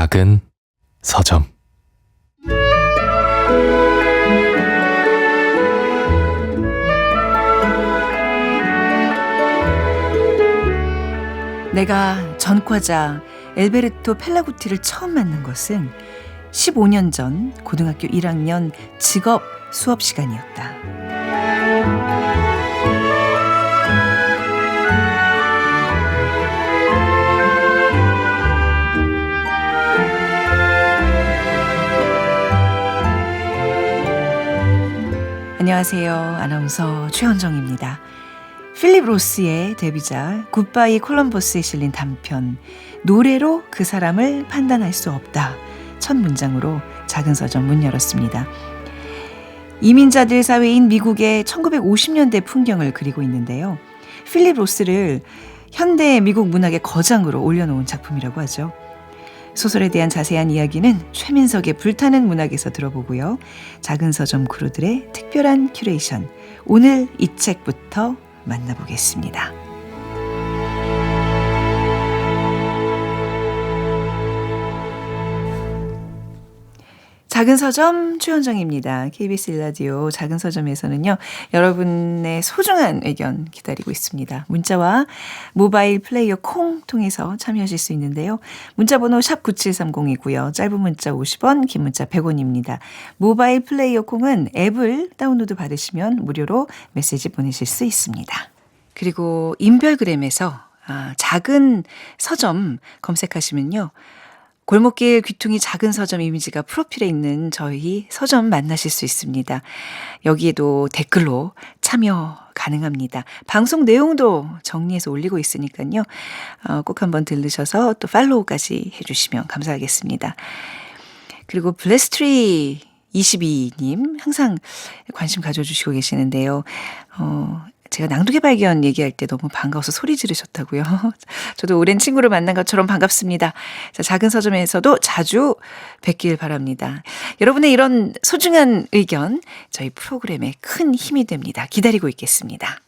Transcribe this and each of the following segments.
작은 서점. 내가 전과자 엘베르토 펠라구티를 처음 만난 것은 15년 전 고등학교 1학년 직업 수업 시간이었다. 안녕하세요. 아나운서 최현정입니다. 필립 로스의 데뷔작 굿바이 콜럼버스에 실린 단편 노래로 그 사람을 판단할 수 없다. 첫 문장으로 작은 서점 문 열었습니다. 이민자들 사회인 미국의 1950년대 풍경을 그리고 있는데요. 필립 로스를 현대 미국 문학의 거장으로 올려놓은 작품이라고 하죠. 소설에 대한 자세한 이야기는 최민석의 불타는 문학에서 들어보고요. 작은 서점 크루들의 특별한 큐레이션, 오늘 이 책부터 만나보겠습니다. 작은 서점 최현정입니다. KBS 1라디오 작은 서점에서는요, 여러분의 소중한 의견 기다리고 있습니다. 문자와 모바일 플레이어 콩 통해서 참여하실 수 있는데요. 문자번호 샵 9730이고요. 짧은 문자 50원, 긴 문자 100원입니다. 모바일 플레이어 콩은 앱을 다운로드 받으시면 무료로 메시지 보내실 수 있습니다. 그리고 인별그램에서 작은 서점 검색하시면요, 골목길 귀퉁이 작은 서점 이미지가 프로필에 있는 저희 서점 만나실 수 있습니다. 여기에도 댓글로 참여 가능합니다. 방송 내용도 정리해서 올리고 있으니까요. 꼭 한번 들르셔서 또 팔로우까지 해주시면 감사하겠습니다. 그리고 블레스트리 22님 항상 관심 가져주시고 계시는데요. 제가 낭독의 발견 얘기할 때 너무 반가워서 소리 지르셨다고요. 저도 오랜 친구를 만난 것처럼 반갑습니다. 자, 작은 서점에서도 자주 뵙길 바랍니다. 여러분의 이런 소중한 의견 저희 프로그램에 큰 힘이 됩니다. 기다리고 있겠습니다.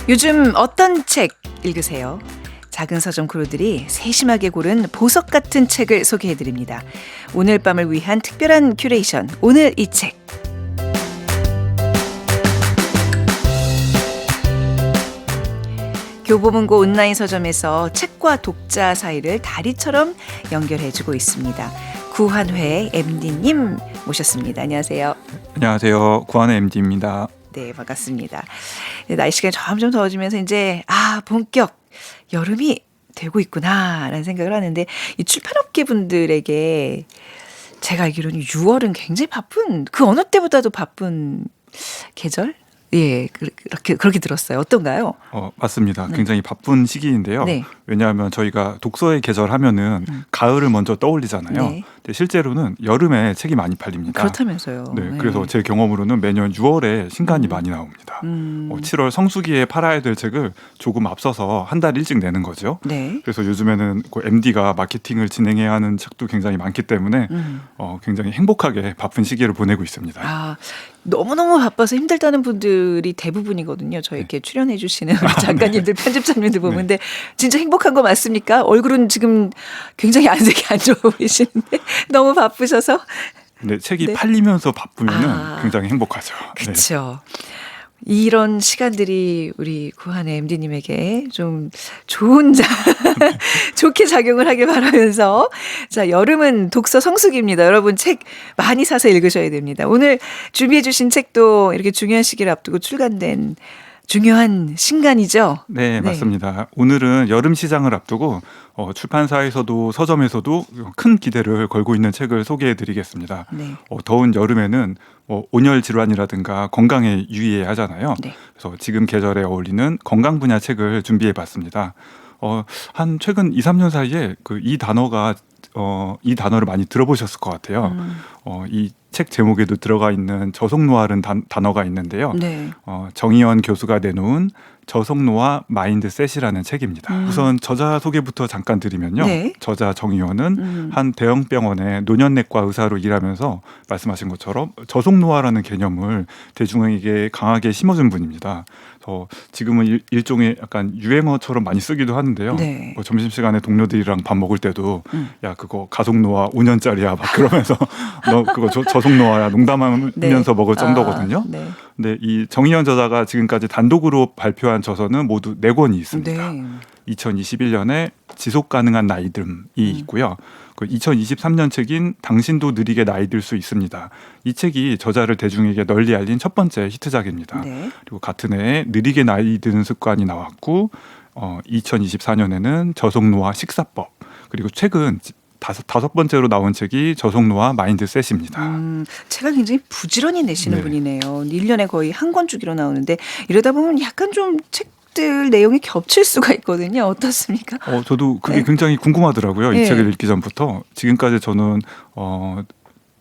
요즘 어떤 책 읽으세요? 작은 서점 크루들이 세심하게 고른 보석 같은 책을 소개해드립니다. 오늘 밤을 위한 특별한 큐레이션, 오늘 이 책. 교보문고 온라인 서점에서 책과 독자 사이를 다리처럼 연결해주고 있습니다. 구한회 MD님 모셨습니다. 안녕하세요. 안녕하세요. 구한회 MD입니다. 네, 반갑습니다. 날씨가 점점 더워지면서 이제 본격 여름이 되고 있구나라는 생각을 하는데, 이 출판업계 분들에게 제가 알기로는 6월은 굉장히 바쁜, 그 어느 때보다도 바쁜 계절? 예, 그렇게 들었어요. 어떤가요? 맞습니다. 네. 굉장히 바쁜 시기인데요. 네. 왜냐하면 저희가 독서의 계절 하면은 가을을 먼저 떠올리잖아요. 네. 근데 실제로는 여름에 책이 많이 팔립니다. 그렇다면서요. 네, 그래서 제 경험으로는 매년 6월에 신간이 많이 나옵니다. 7월 성수기에 팔아야 될 책을 조금 앞서서 한 달 일찍 내는 거죠. 네. 그래서 요즘에는 MD가 마케팅을 진행해야 하는 책도 굉장히 많기 때문에 굉장히 행복하게 바쁜 시기를 보내고 있습니다. 너무너무 바빠서 힘들다는 분들이 대부분이거든요. 저희 이렇게 출연해 주시는 작가님들, 편집자님들 보는데 진짜 행복한 거 맞습니까? 얼굴은 지금 굉장히 안색이 안 좋아 보이시는데 너무 바쁘셔서. 네, 책이 네. 팔리면서 바쁘면 굉장히 행복하죠. 그렇죠. 이런 시간들이 우리 구한의 MD님에게 좀 좋게 작용을 하길 바라면서, 자, 여름은 독서 성수기입니다. 여러분 책 많이 사서 읽으셔야 됩니다. 오늘 준비해 주신 책도 이렇게 중요한 시기를 앞두고 출간된 중요한 신간이죠? 네, 맞습니다. 오늘은 여름 시장을 앞두고 출판사에서도 서점에서도 큰 기대를 걸고 있는 책을 소개해 드리겠습니다. 네. 더운 여름에는 온열 질환이라든가 건강에 유의해야 하잖아요. 네. 그래서 지금 계절에 어울리는 건강 분야 책을 준비해 봤습니다. 한 최근 2, 3년 사이에 이 단어를 많이 들어보셨을 것 같아요. 이 책 제목에도 들어가 있는 저속노화라는 단어가 있는데요. 네. 정의연 교수가 내놓은 저속노화 마인드셋이라는 책입니다. 우선 저자 소개부터 잠깐 드리면요. 네. 저자 정의원은 한 대형 병원의 노년내과 의사로 일하면서 말씀하신 것처럼 저속노화라는 개념을 대중에게 강하게 심어준 분입니다. 지금은 일종의 약간 유행어처럼 많이 쓰기도 하는데요. 네. 뭐 점심시간에 동료들이랑 밥 먹을 때도 야 그거 가속노화 5년짜리야 막 그러면서 너 그거 저속노화야 농담하면서 네. 먹을 정도거든요. 네. 근데 이 정의연 저자가 지금까지 단독으로 발표한 저서는 모두 4권이 있습니다. 네. 2021년에 지속 가능한 나이듦이 있고요. 그 2023년 책인 당신도 느리게 나이 들 수 있습니다. 이 책이 저자를 대중에게 널리 알린 첫 번째 히트작입니다. 네. 그리고 같은 해에 느리게 나이 드는 습관이 나왔고 2024년에는 저속노화 식사법 그리고 최근 다섯 번째로 나온 책이 저속노화 마인드셋입니다. 책을 굉장히 부지런히 내시는 네. 분이네요. 1년에 거의 한 권 주기로 나오는데 이러다 보면 약간 좀 책들 내용이 겹칠 수가 있거든요. 어떻습니까? 저도 그게 네. 굉장히 궁금하더라고요. 네. 이 책을 읽기 전부터. 지금까지 저는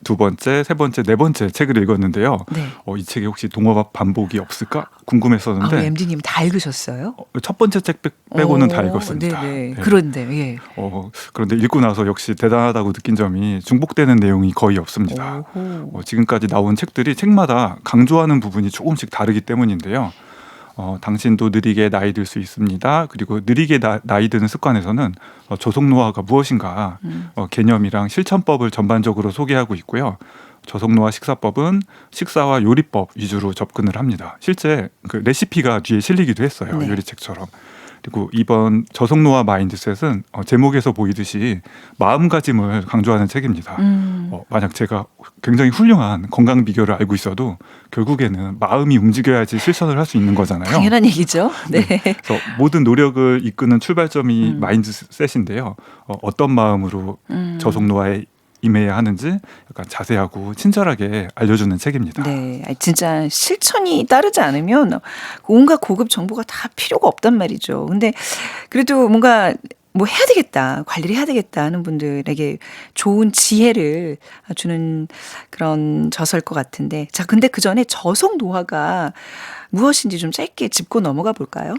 두 번째, 세 번째, 네 번째 책을 읽었는데요. 네. 이 책에 혹시 동화 반복이 없을까 궁금했었는데 MD님 다 읽으셨어요? 첫 번째 책 빼고는 다 읽었습니다. 네네. 네. 그런데 예. 그런데 읽고 나서 역시 대단하다고 느낀 점이 중복되는 내용이 거의 없습니다. 오호. 지금까지 나온 책들이 책마다 강조하는 부분이 조금씩 다르기 때문인데요. 당신도 느리게 나이 들 수 있습니다. 그리고 느리게 나이 드는 습관에서는 저속노화가 무엇인가 개념이랑 실천법을 전반적으로 소개하고 있고요. 저속노화 식사법은 식사와 요리법 위주로 접근을 합니다. 실제 그 레시피가 뒤에 실리기도 했어요. 네. 요리책처럼. 그리고 이번 저속노화 마인드셋은 제목에서 보이듯이 마음가짐을 강조하는 책입니다. 만약 제가 굉장히 훌륭한 건강 비결을 알고 있어도 결국에는 마음이 움직여야지 실천을 할 수 있는 거잖아요. 당연한 얘기죠. 네. 그래서 모든 노력을 이끄는 출발점이 마인드셋인데요. 어떤 마음으로 저속노화에 임해야 하는지 약간 자세하고 친절하게 알려주는 책입니다. 네, 진짜 실천이 따르지 않으면 온갖 고급 정보가 다 필요가 없단 말이죠. 근데 그래도 뭔가 뭐 해야 되겠다, 관리를 해야 되겠다 하는 분들에게 좋은 지혜를 주는 그런 저서일 것 같은데. 자, 근데 그 전에 저속 노화가 무엇인지 좀 짧게 짚고 넘어가 볼까요?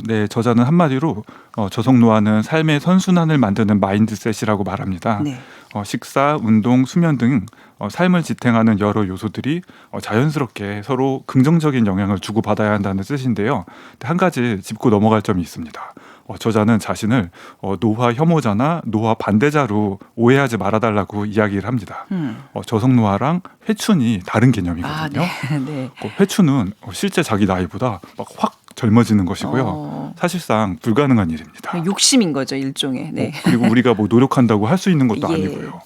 네, 저자는 한마디로 저속노화는 삶의 선순환을 만드는 마인드셋이라고 말합니다. 네. 식사, 운동, 수면 등 삶을 지탱하는 여러 요소들이 자연스럽게 서로 긍정적인 영향을 주고받아야 한다는 뜻인데요. 한 가지 짚고 넘어갈 점이 있습니다. 저자는 자신을 노화 혐오자나 노화 반대자로 오해하지 말아달라고 이야기를 합니다. 저속노화랑 회춘이 다른 개념이거든요. 네. 회춘은 실제 자기 나이보다 막 확 젊어지는 것이고요. 사실상 불가능한 일입니다. 욕심인 거죠, 일종의. 네. 그리고 우리가 뭐 노력한다고 할 수 있는 것도 예. 아니고요.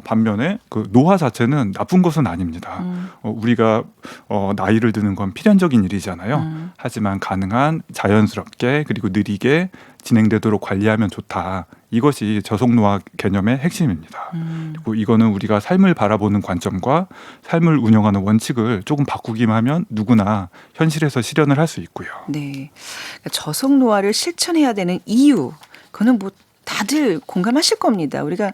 반면에 그 노화 자체는 나쁜 것은 아닙니다. 우리가 나이를 드는 건 필연적인 일이잖아요. 하지만 가능한 자연스럽게 그리고 느리게 진행되도록 관리하면 좋다. 이것이 저속노화 개념의 핵심입니다. 그리고 이거는 우리가 삶을 바라보는 관점과 삶을 운영하는 원칙을 조금 바꾸기만 하면 누구나 현실에서 실현을 할 수 있고요. 네. 그러니까 저속 노화를 실천해야 되는 이유, 그거는 뭐 다들 공감하실 겁니다. 우리가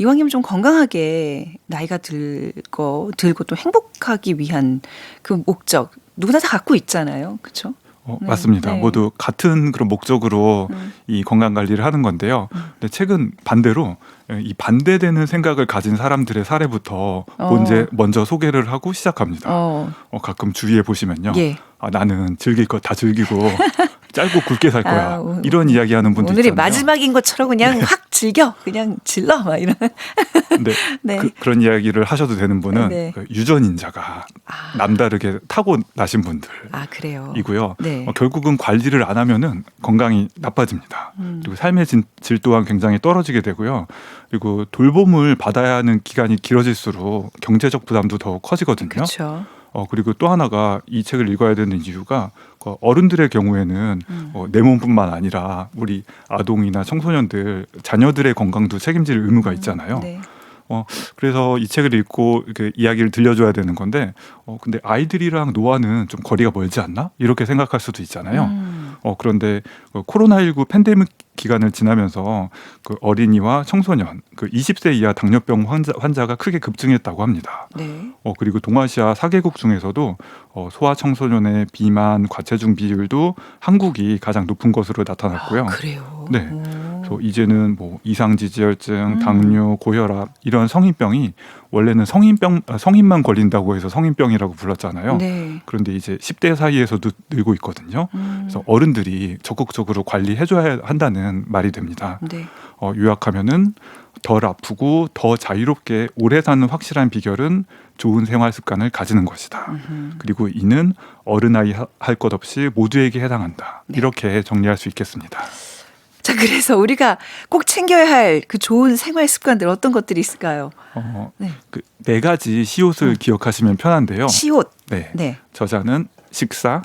이왕이면 좀 건강하게 나이가 들고 또 행복하기 위한 그 목적 누구나 다 갖고 있잖아요, 그렇죠? 맞습니다. 네. 모두 같은 그런 목적으로 이 건강 관리를 하는 건데요. 근데 최근 반대로 이 반대되는 생각을 가진 사람들의 사례부터 먼저 소개를 하고 시작합니다. 가끔 주위에 보시면요. 예. 나는 즐길 거 다 즐기고 짧고 굵게 살 거야. 아, 이런 이야기하는 분들 오늘이 있잖아요. 마지막인 것처럼 그냥 확 즐겨, 그냥 질러 막 이런. 근데 네. 그런 이야기를 하셔도 되는 분은 네. 그 유전인자가 남다르게 타고 나신 분들. 아, 그래요. 이고요. 네. 결국은 관리를 안 하면은 건강이 나빠집니다. 그리고 삶의 질 또한 굉장히 떨어지게 되고요. 그리고 돌봄을 받아야 하는 기간이 길어질수록 경제적 부담도 더 커지거든요. 그렇죠. 그리고 또 하나가 이 책을 읽어야 되는 이유가 어른들의 경우에는 내 몸뿐만 아니라 우리 아동이나 청소년들, 자녀들의 건강도 책임질 의무가 있잖아요. 네. 그래서 이 책을 읽고 이렇게 이야기를 들려줘야 되는 건데 근데 아이들이랑 노화는 좀 거리가 멀지 않나? 이렇게 생각할 수도 있잖아요. 그런데 코로나19 팬데믹 기간을 지나면서 그 어린이와 청소년, 그 20세 이하 당뇨병 환자가 크게 급증했다고 합니다. 네. 그리고 동아시아 4개국 중에서도 소아 청소년의 비만, 과체중 비율도 한국이 가장 높은 것으로 나타났고요. 그래요? 네. 그래서 이제는 뭐 이상지지혈증, 당뇨, 고혈압 이런 성인병이 원래는 성인만 걸린다고 해서 성인병이라고 불렀잖아요. 네. 그런데 이제 10대 사이에서도 늘고 있거든요. 그래서 어른들이 적극적으로 관리해줘야 한다는 말이 됩니다. 네. 요약하면은 덜 아프고 더 자유롭게 오래 사는 확실한 비결은 좋은 생활 습관을 가지는 것이다. 그리고 이는 어른 아이 할 것 없이 모두에게 해당한다. 네. 이렇게 정리할 수 있겠습니다. 자, 그래서 우리가 꼭 챙겨야 할 그 좋은 생활 습관들 어떤 것들이 있을까요? 그 네 가지 시옷을 기억하시면 편한데요. 시옷. 네. 네. 저자는 식사,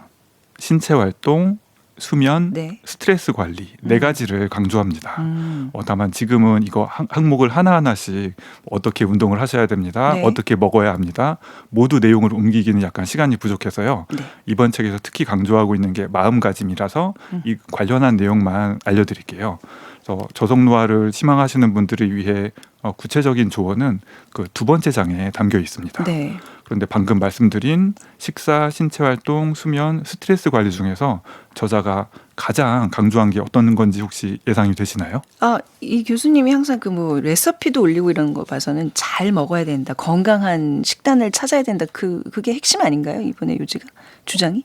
신체 활동, 수면, 네. 스트레스 관리 네 가지를 강조합니다. 음. 다만 지금은 이거 항목을 하나하나씩 어떻게 운동을 하셔야 됩니다. 네. 어떻게 먹어야 합니다. 모두 내용을 옮기기는 약간 시간이 부족해서요. 네. 이번 책에서 특히 강조하고 있는 게 마음가짐이라서 이 관련한 내용만 알려드릴게요. 그래서 저속노화를 희망하시는 분들을 위해 구체적인 조언은 그 두 번째 장에 담겨 있습니다. 네. 그런데 방금 말씀드린 식사, 신체 활동, 수면, 스트레스 관리 중에서 저자가 가장 강조한 게 어떤 건지 혹시 예상이 되시나요? 이 교수님이 항상 그 뭐 레시피도 올리고 이런 거 봐서는 잘 먹어야 된다. 건강한 식단을 찾아야 된다. 그게 핵심 아닌가요? 이번에 요지가 주장이?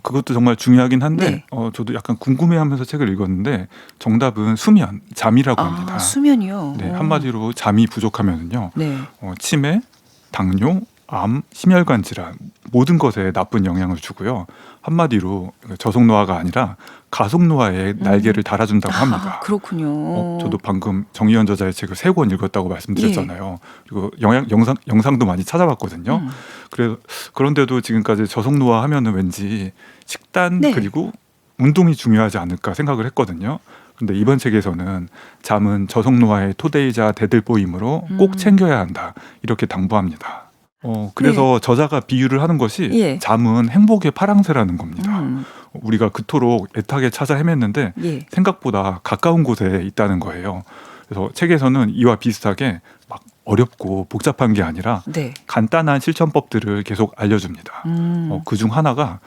그것도 정말 중요하긴 한데 네. 저도 약간 궁금해하면서 책을 읽었는데 정답은 수면, 잠이라고 합니다. 수면이요. 네, 한마디로 잠이 부족하면은요. 네. 치매, 당뇨, 암, 심혈관 질환 모든 것에 나쁜 영향을 주고요. 한마디로 저속노화가 아니라 가속노화에 날개를 달아준다고 합니다. 그렇군요. 저도 방금 정의연 저자의 책을 3권 읽었다고 말씀드렸잖아요. 그리고 영상도 많이 찾아봤거든요. 그런데도 지금까지 저속노화 하면은 왠지 식단 네. 그리고 운동이 중요하지 않을까 생각을 했거든요. 근데 이번 책에서는 잠은 저속노화의 토대이자 대들보이므로 꼭 챙겨야 한다. 이렇게 당부합니다. 그래서 저자가 비유를 하는 것이 예. 잠은 행복의 파랑새라는 겁니다. 우리가 그토록 애타게 찾아 헤맸는데 예. 생각보다 가까운 곳에 있다는 거예요. 그래서 책에서는 이와 비슷하게 막 어렵고 복잡한 게 아니라 네. 간단한 실천법들을 계속 알려줍니다. 그중 하나가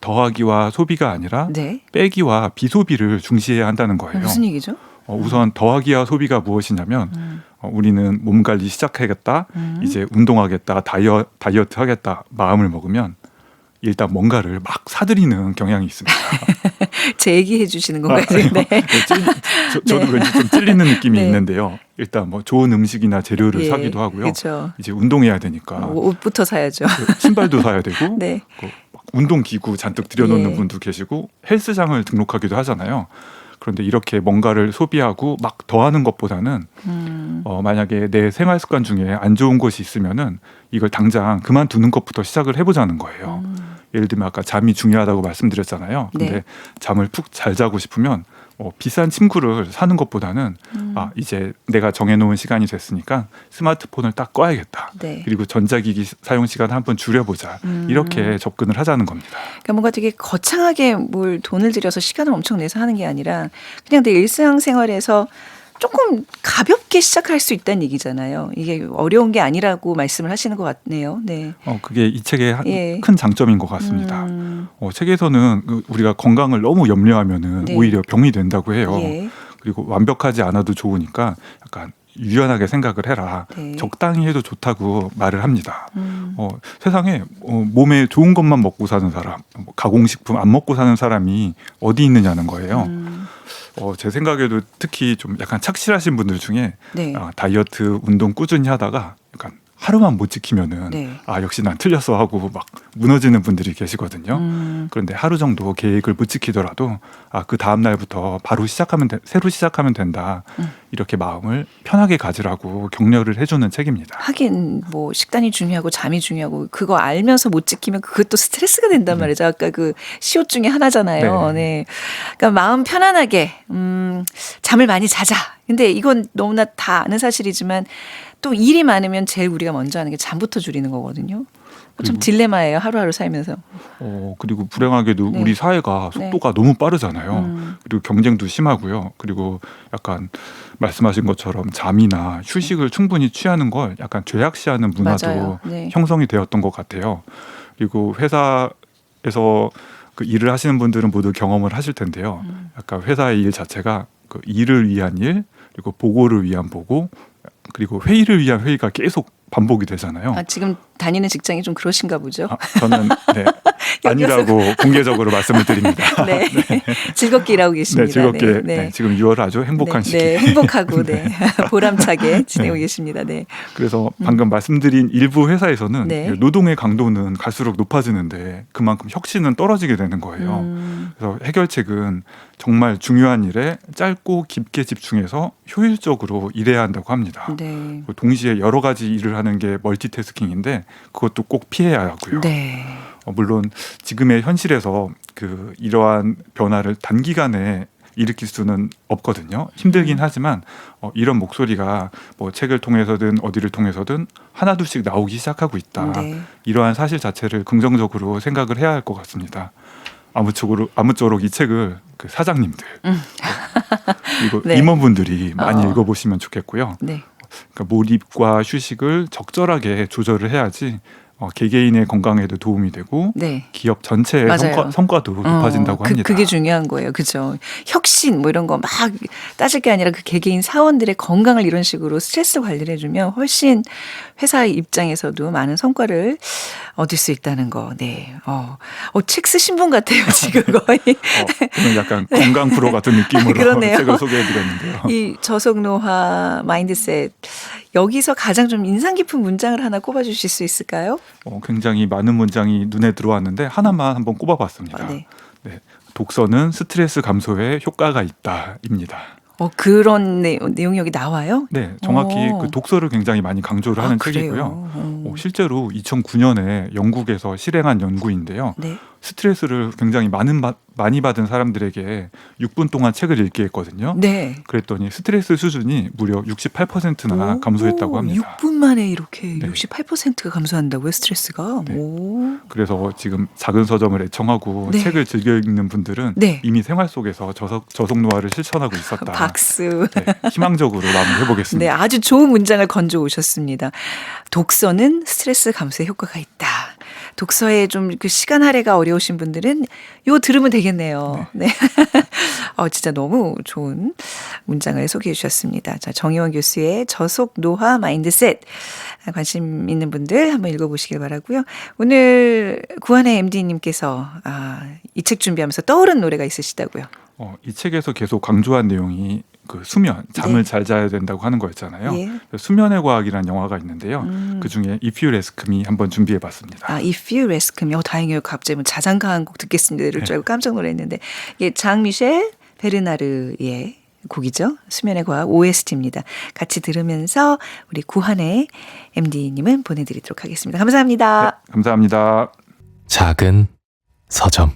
더하기와 소비가 아니라 네. 빼기와 비소비를 중시해야 한다는 거예요. 무슨 얘기죠? 우선 더하기와 소비가 무엇이냐면 우리는 몸 관리 시작하겠다, 이제 운동하겠다, 다이어트 하겠다 마음을 먹으면 일단 뭔가를 막 사들이는 경향이 있습니다. 제 얘기해 주시는 건가요? 네. 저도 네. 왠지 좀 찔리는 느낌이 네. 있는데요. 일단 뭐 좋은 음식이나 재료를 예, 사기도 하고요. 그렇죠. 이제 운동해야 되니까 옷부터 사야죠. 신발도 사야 되고 네. 막 운동기구 잔뜩 들여놓는 예. 분도 계시고 헬스장을 등록하기도 하잖아요. 그런데 이렇게 뭔가를 소비하고 막 더하는 것보다는 만약에 내 생활 습관 중에 안 좋은 것이 있으면은 이걸 당장 그만두는 것부터 시작을 해보자는 거예요. 예를 들면 아까 잠이 중요하다고 말씀드렸잖아요. 근데 네. 잠을 푹 잘 자고 싶으면 비싼 침구를 사는 것보다는 이제 내가 정해놓은 시간이 됐으니까 스마트폰을 딱 꺼야겠다. 네. 그리고 전자기기 사용 시간을 한번 줄여보자. 이렇게 접근을 하자는 겁니다. 그러니까 뭔가 되게 거창하게 뭘 돈을 들여서 시간을 엄청 내서 하는 게 아니라 그냥 내 일상생활에서 조금 가볍게 시작할 수 있다는 얘기잖아요. 이게 어려운 게 아니라고 말씀을 하시는 것 같네요. 네. 그게 이 책의 예. 큰 장점인 것 같습니다. 책에서는 우리가 건강을 너무 염려하면은 네. 오히려 병이 된다고 해요. 예. 그리고 완벽하지 않아도 좋으니까 약간 유연하게 생각을 해라. 네. 적당히 해도 좋다고 말을 합니다. 세상에 몸에 좋은 것만 먹고 사는 사람, 가공식품 안 먹고 사는 사람이 어디 있느냐는 거예요. 제 생각에도 특히 좀 약간 착실하신 분들 중에 네. 다이어트 운동 꾸준히 하다가 약간 하루만 못 지키면은 네. 역시 난 틀렸어 하고 막 무너지는 분들이 계시거든요. 그런데 하루 정도 계획을 못 지키더라도 그 다음 날부터 바로 새로 시작하면 된다. 이렇게 마음을 편하게 가지라고 격려를 해주는 책입니다. 하긴 뭐 식단이 중요하고 잠이 중요하고 그거 알면서 못 지키면 그것도 스트레스가 된단 말이죠. 아까 그 시옷 중에 하나잖아요. 네. 네. 그러니까 마음 편안하게 잠을 많이 자자. 근데 이건 너무나 다 아는 사실이지만 또 일이 많으면 제일 우리가 먼저 하는 게 잠부터 줄이는 거거든요. 좀 그리고- 딜레마예요. 하루하루 살면서. 그리고 불행하게도 네. 우리 사회가 속도가 너무 빠르잖아요. 그리고 경쟁도 심하고요. 그리고 약간 말씀하신 것처럼 잠이나 휴식을 충분히 취하는 걸 약간 죄악시하는 문화도 맞아요. 네. 형성이 되었던 것 같아요. 그리고 회사에서 그 일을 하시는 분들은 모두 경험을 하실 텐데요. 약간 회사의 일 자체가 그 일을 위한 일, 그리고 보고를 위한 보고, 그리고 회의를 위한 회의가 계속 반복이 되잖아요. 지금 다니는 직장이 좀 그러신가 보죠. 저는 네, 아니라고 공개적으로 말씀을 드립니다. 네. 즐겁게 일하고 계십니다. 네, 즐겁게 네. 네, 지금 6월 아주 행복한 네, 시기. 네, 행복하고 네. 보람차게 지내고 계십니다. 네. 그래서 방금 말씀드린 일부 회사에서는 네. 노동의 강도는 갈수록 높아지는데 그만큼 혁신은 떨어지게 되는 거예요. 그래서 해결책은 정말 중요한 일에 짧고 깊게 집중해서 효율적으로 일해야 한다고 합니다. 네. 동시에 여러 가지 일을 하는 게 멀티태스킹인데 그것도 꼭 피해야 하고요. 네. 물론 지금의 현실에서 그 이러한 변화를 단기간에 일으킬 수는 없거든요. 힘들긴 하지만 이런 목소리가 뭐 책을 통해서든 어디를 통해서든 하나둘씩 나오기 시작하고 있다. 네. 이러한 사실 자체를 긍정적으로 생각을 해야 할 것 같습니다. 아무쪼록 이 책을 그 사장님들 그리고 네. 임원분들이 많이 어. 읽어보시면 좋겠고요. 네. 그러니까 몰입과 휴식을 적절하게 조절을 해야지 개개인의 건강에도 도움이 되고 네. 기업 전체의 맞아요. 성과도 높아진다고 합니다. 그게 중요한 거예요. 그죠. 혁신 뭐 이런 거 막 따질 게 아니라 그 개개인 사원들의 건강을 이런 식으로 스트레스 관리를 해주면 훨씬 회사 입장에서도 많은 성과를 얻을 수 있다는 거. 네. 책 쓰신 분 같아요. 지금 거의. 오늘 약간 건강 프로 같은 느낌으로 그러네요. 책을 소개해드렸는데요. 이 저속노화 마인드셋 여기서 가장 좀 인상 깊은 문장을 하나 꼽아주실 수 있을까요? 굉장히 많은 문장이 눈에 들어왔는데 하나만 한번 꼽아봤습니다. 네. 네, 독서는 스트레스 감소에 효과가 있다입니다. 그런 내용이 여기 나와요? 네, 정확히 오. 그 독서를 굉장히 많이 강조를 하는 그래요? 책이고요. 실제로 2009년에 영국에서 실행한 연구인데요. 네. 스트레스를 굉장히 많이 받은 사람들에게 6분 동안 책을 읽게 했거든요. 네. 그랬더니 스트레스 수준이 무려 68%나 감소했다고 합니다. 6분 만에 이렇게 네. 68%가 감소한다고요, 스트레스가? 네. 오. 그래서 지금 작은 서점을 애청하고 네. 책을 즐겨 읽는 분들은 네. 이미 생활 속에서 저속노화를 실천하고 있었다. 박수. 네, 희망적으로 마무리해보겠습니다. 네, 아주 좋은 문장을 건져 오셨습니다. 독서는 스트레스 감소에 효과가 있다. 독서에 좀 그 시간 할애가 어려우신 분들은 이거 들으면 되겠네요. 네. 진짜 너무 좋은 문장을 소개해 주셨습니다. 자, 정의원 교수의 저속 노화 마인드셋 관심 있는 분들 한번 읽어보시길 바라고요. 오늘 구한의 MD님께서 이 책 준비하면서 떠오른 노래가 있으시다고요. 이 책에서 계속 강조한 내용이 그 수면, 잠을 네. 잘 자야 된다고 하는 거였잖아요. 예. 수면의 과학이라는 영화가 있는데요. 그 중에 If You Ask Me 한번 준비해봤습니다. If You Ask Me. 다행이에요. 갑자기 뭐 자장가 한 곡 듣겠습니다. 이럴 줄 알고 깜짝 놀랐는데 이게 장미셸 베르나르의 곡이죠. 수면의 과학 OST입니다. 같이 들으면서 우리 구한의 MD님은 보내드리도록 하겠습니다. 감사합니다. 네, 감사합니다. 작은 서점.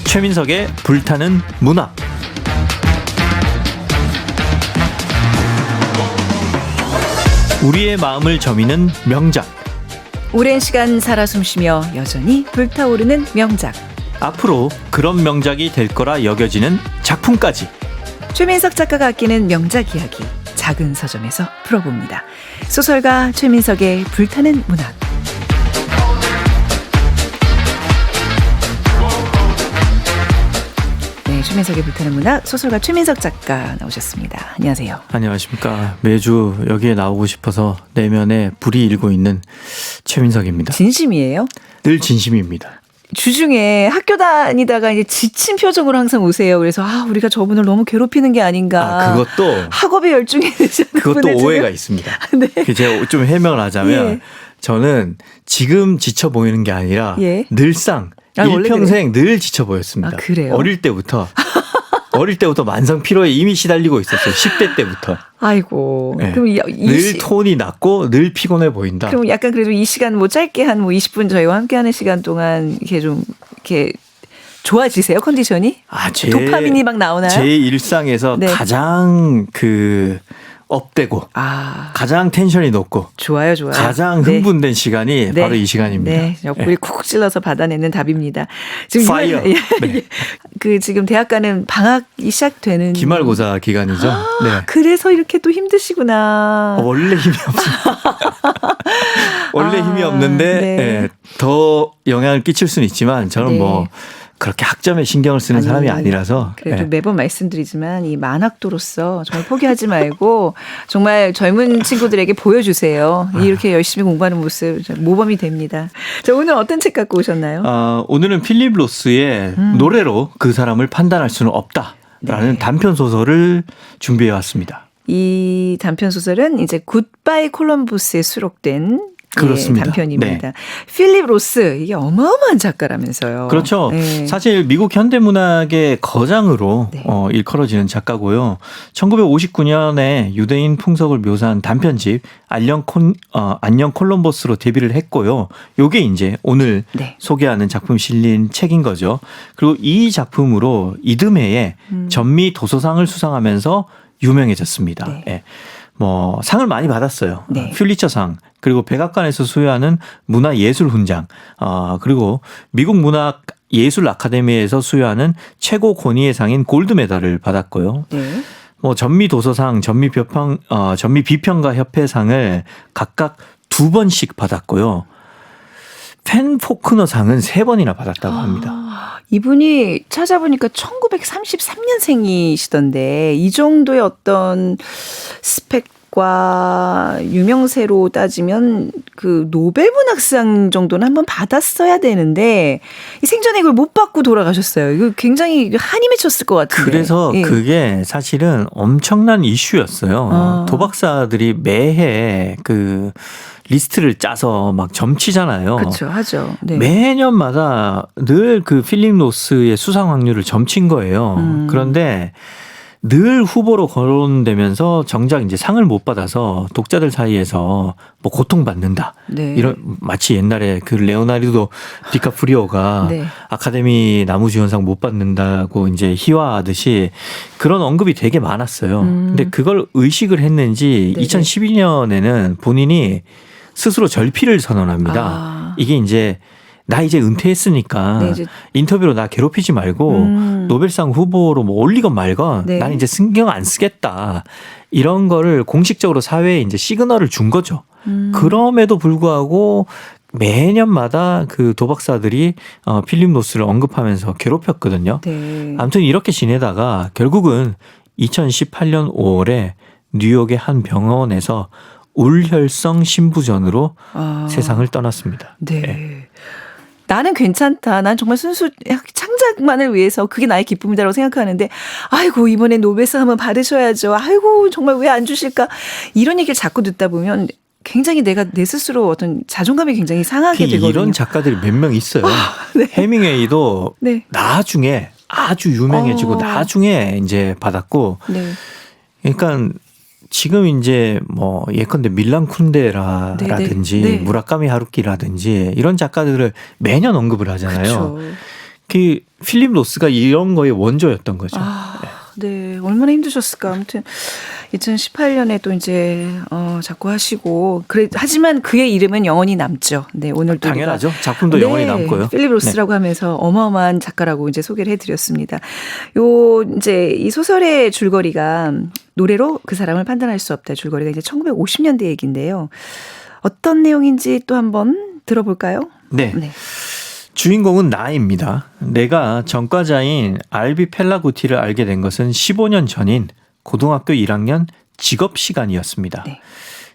최민석의 불타는 문학. 우리의 마음을 저미는 명작. 오랜 시간 살아 숨쉬며 여전히 불타오르는 명작. 앞으로 그런 명작이 될 거라 여겨지는 작품까지. 최민석 작가가 아끼는 명작 이야기 작은 서점에서 풀어봅니다. 소설가 최민석의 불타는 문학. 네, 최민석의 불타는 문학 소설가 최민석 작가 나오셨습니다. 안녕하세요. 안녕하십니까. 매주 여기에 나오고 싶어서 내면에 불이 일고 있는 최민석입니다. 진심이에요? 늘 진심입니다. 주중에 학교 다니다가 이제 지친 표정으로 항상 오세요. 그래서 우리가 저분을 너무 괴롭히는 게 아닌가. 그것도 학업에 열중해 계시는 그것도 분을 오해가 지금. 있습니다. 네. 제가 좀 해명을 하자면 예. 저는 지금 지쳐 보이는 게 아니라 예. 늘상 원래 일평생 늘 지쳐 보였습니다. 그래요? 어릴 때부터 만성 피로에 이미 시달리고 있었어요. 10대 때부터. 아이고. 네. 그럼 늘 톤이 낮고 늘 피곤해 보인다. 그럼 약간 그래도 이 시간 뭐 짧게 한 뭐 20분 저희와 함께하는 시간 동안 이렇게 좀 이렇게 좋아지세요 컨디션이? 도파민이 막 나오나요? 제 일상에서 네. 가장 업되고 가장 텐션이 높고 좋아요. 가장 흥분된 시간이 바로 이 시간입니다. 네, 옆구리 쿡 찔러서 받아내는 답입니다. 지금 파이어. 네. 지금 대학 가는 방학이 시작되는 기말고사 기간이죠. 네. 그래서 이렇게 또 힘드시구나. 원래 힘이 없어요. 원래 힘이 없는데 네. 더 영향을 끼칠 수는 있지만 저는 네. 뭐 그렇게 학점에 신경을 쓰는 사람이 아니라서. 그래도 매번 말씀드리지만 이 만학도로서 정말 포기하지 말고 정말 젊은 친구들에게 보여주세요. 이렇게 열심히 공부하는 모습 모범이 됩니다. 자, 오늘 어떤 책 갖고 오셨나요? 오늘은 필립 로스의 노래로 그 사람을 판단할 수는 없다라는 네. 단편 소설을 준비해 왔습니다. 이 단편 소설은 이제 굿바이 콜럼버스에 수록된 그렇습니다. 단편입니다. 네. 필립 로스 이게 어마어마한 작가라면서요. 그렇죠. 네. 사실 미국 현대문학의 거장으로 네. 일컬어지는 작가고요. 1959년에 유대인 풍속을 묘사한 단편집 안녕 콜럼버스로 데뷔를 했고요. 요게 이제 오늘 네. 소개하는 작품 실린 책인 거죠. 그리고 이 작품으로 이듬해에 전미 도서상을 수상하면서 유명해졌습니다. 네. 예. 뭐 상을 많이 받았어요. 네. 퓰리처상 그리고 백악관에서 수여하는 문화예술훈장 그리고 미국 문학예술 아카데미에서 수여하는 최고 권위의 상인 골드메달을 받았고요. 네. 뭐 전미도서상, 전미비평가 협회상을 각각 2번씩 받았고요. 펜포크너상은 3번이나 받았다고 합니다. 이분이 찾아보니까 1933년생이시던데 이 정도의 어떤 스펙과 유명세로 따지면 그 노벨문학상 정도는 한번 받았어야 되는데 이 생전에 이걸 못 받고 돌아가셨어요. 이거 굉장히 한이 맺혔을 것 같은데. 그래서 그게 사실은 엄청난 이슈였어요. 도박사들이 매해 그 리스트를 짜서 막 점치잖아요. 그렇죠, 하죠. 네. 매년마다 늘 그 필립 로스의 수상 확률을 점친 거예요. 그런데 늘 후보로 거론되면서 정작 이제 상을 못 받아서 독자들 사이에서 뭐 고통받는다. 네. 이런 마치 옛날에 그 레오나르도 디카프리오가 네. 아카데미 나무주연상 못 받는다고 이제 희화하듯이 그런 언급이 되게 많았어요. 근데 그걸 의식을 했는지 네네. 2012년에는 본인이 스스로 절필을 선언합니다. 이게 이제 나 이제 은퇴했으니까 네, 이제 인터뷰로 나 괴롭히지 말고 노벨상 후보로 뭐 올리건 말건 네. 난 이제 신경 안 쓰겠다. 이런 거를 공식적으로 사회에 이제 시그널을 준 거죠. 그럼에도 불구하고 매년마다 그 도박사들이 필립 로스를 언급하면서 괴롭혔거든요. 네. 아무튼 이렇게 지내다가 결국은 2018년 5월에 뉴욕의 한 병원에서 울혈성 심부전으로 세상을 떠났습니다. 네. 나는 괜찮다. 난 정말 순수 창작만을 위해서 그게 나의 기쁨이다라고 생각하는데 아이고 이번에 노벨상 한번 받으셔야죠. 아이고 정말 왜 안 주실까. 이런 얘기를 자꾸 듣다 보면 굉장히 내가 내 스스로 어떤 자존감이 굉장히 상하게 되거든요. 이런 작가들이 몇 명 있어요. 네. 해밍웨이도 네. 나중에 아주 유명해지고 나중에 이제 받았고 네. 그러니까 지금 이제 뭐 예컨대 밀란 쿤데라라든지 네. 무라카미 하루키라든지 이런 작가들을 매년 언급을 하잖아요. 그렇죠. 그 필립 로스가 이런 거의 원조였던 거죠. 네. 얼마나 힘드셨을까. 아무튼 2018년에 또 이제 자꾸 하시고 하지만 그의 이름은 영원히 남죠. 네, 오늘 또 당연하죠. 작품도 영원히 남고요. 필립 로스라고 하면서 어마어마한 작가라고 이제 소개를 해드렸습니다. 요 이제 이 소설의 줄거리가 노래로 그 사람을 판단할 수 없다. 줄거리가 이제 1950년대 얘기인데요. 어떤 내용인지 또 한번 들어볼까요? 네. 주인공은 나입니다. 내가 전과자인 알비 펠라구티를 알게 된 것은 15년 전인 고등학교 1학년 직업 시간이었습니다. 네.